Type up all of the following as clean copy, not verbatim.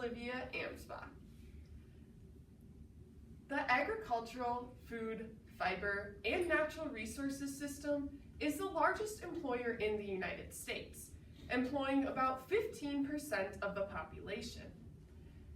Olivia A. The agricultural, food, fiber, and natural resources system is the largest employer in the United States, employing about 15% of the population.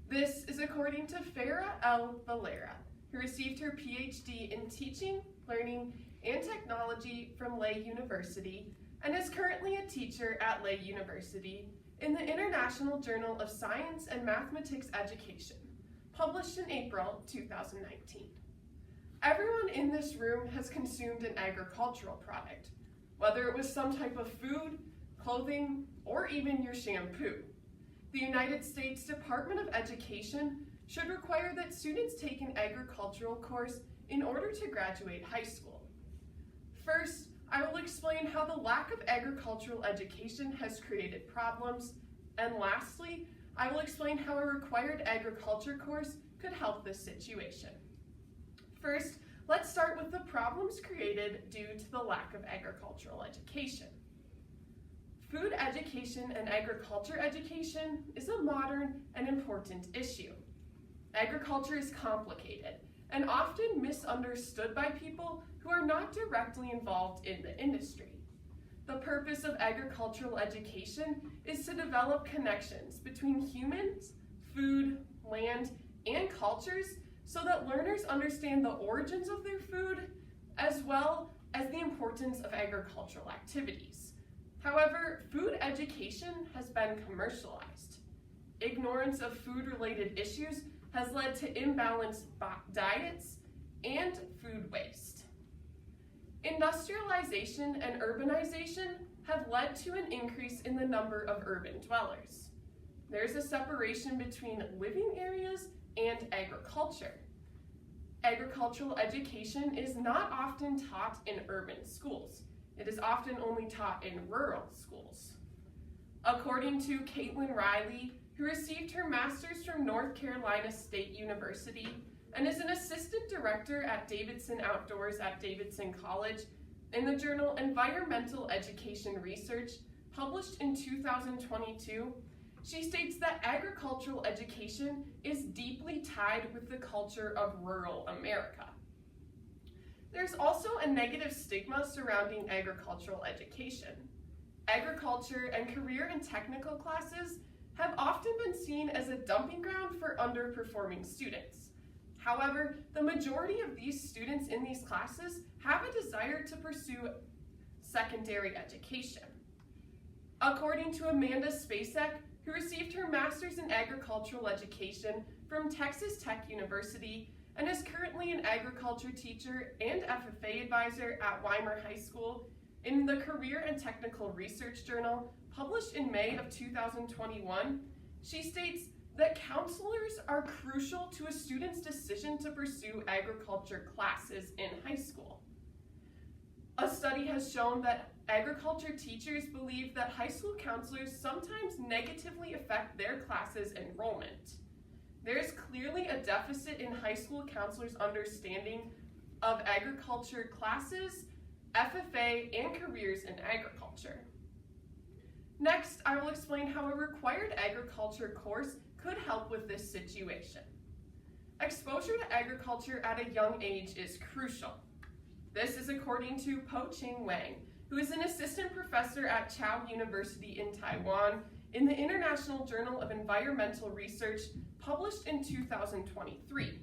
This is according to Farah L. Valera, who received her PhD in Teaching, Learning, and Technology from Lay University and is currently a teacher at Lay University in the International Journal of Science and Mathematics Education, published in April 2019. Everyone in this room has consumed an agricultural product, whether it was some type of food, clothing, or even your shampoo. The United States Department of Education should require that students take an agricultural course in order to graduate high school. First, I will explain how the lack of agricultural education has created problems, and lastly, I will explain how a required agriculture course could help this situation. First, let's start with the problems created due to the lack of agricultural education. Food education and agriculture education is a modern and important issue. Agriculture is complicated and often misunderstood by people who are not directly involved in the industry. The purpose of agricultural education is to develop connections between humans, food, land, and cultures so that learners understand the origins of their food as well as the importance of agricultural activities. However, food education has been commercialized. Ignorance of food-related issues has led to imbalanced diets and food waste. Industrialization and urbanization have led to an increase in the number of urban dwellers. There's a separation between living areas and agriculture. Agricultural education is not often taught in urban schools. It is often only taught in rural schools. According to Caitlin Riley, who received her master's from North Carolina State University and is an assistant director at Davidson Outdoors at Davidson College, in the journal Environmental Education Research, published in 2022, she states that agricultural education is deeply tied with the culture of rural America. There's also a negative stigma surrounding agricultural education. Agriculture and career and technical classes have often been seen as a dumping ground for underperforming students. However, the majority of these students in these classes have a desire to pursue secondary education. According to Amanda Spacek, who received her master's in agricultural education from Texas Tech University and is currently an agriculture teacher and FFA advisor at Weimar High School, in the Career and Technical Research Journal, published in May of 2021, she states that counselors are crucial to a student's decision to pursue agriculture classes in high school. A study has shown that agriculture teachers believe that high school counselors sometimes negatively affect their classes' enrollment. There is clearly a deficit in high school counselors' understanding of agriculture classes, FFA, and careers in agriculture. Next, I will explain how a required agriculture course could help with this situation. Exposure to agriculture at a young age is crucial. This is according to Po-Ching Wang, who is an assistant professor at Chao University in Taiwan in the International Journal of Environmental Research, published in 2023.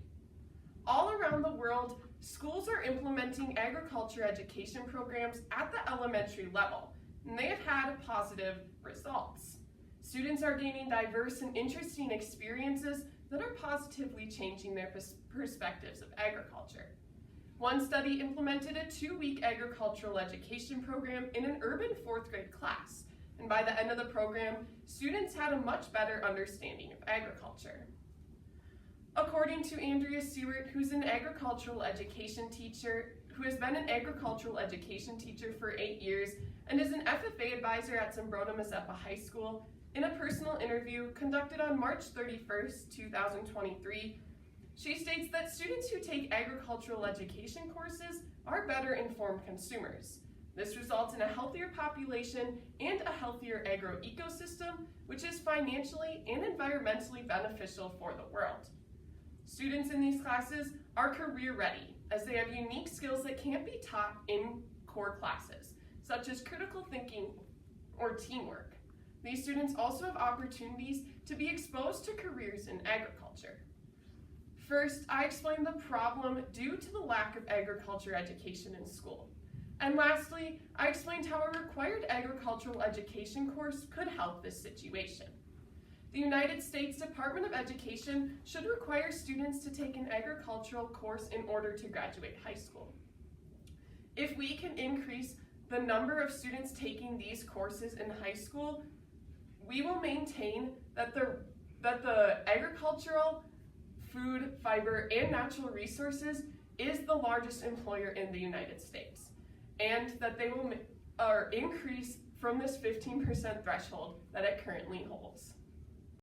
All around the world, schools are implementing agriculture education programs at the elementary level, and they have had positive results. Students are gaining diverse and interesting experiences that are positively changing their perspectives of agriculture. One study implemented a 2-week agricultural education program in an urban 4th grade class, and by the end of the program, students had a much better understanding of agriculture. According to Andrea Seward, who's an agricultural education teacher, who has been an agricultural education teacher for 8 years and is an FFA advisor at Zumbrota Mazeppa High School, in a personal interview conducted on March 31st, 2023, she states that students who take agricultural education courses are better informed consumers. This results in a healthier population and a healthier agroecosystem, which is financially and environmentally beneficial for the world. Students in these classes are career ready, as they have unique skills that can't be taught in core classes, such as critical thinking or teamwork. These students also have opportunities to be exposed to careers in agriculture. First, I explained the problem due to the lack of agriculture education in school. And lastly, I explained how a required agricultural education course could help this situation. The United States Department of Education should require students to take an agricultural course in order to graduate high school. If we can increase the number of students taking these courses in high school, we will maintain that the agricultural, food, fiber, and natural resources is the largest employer in the United States, and that they will increase from this 15% threshold that it currently holds.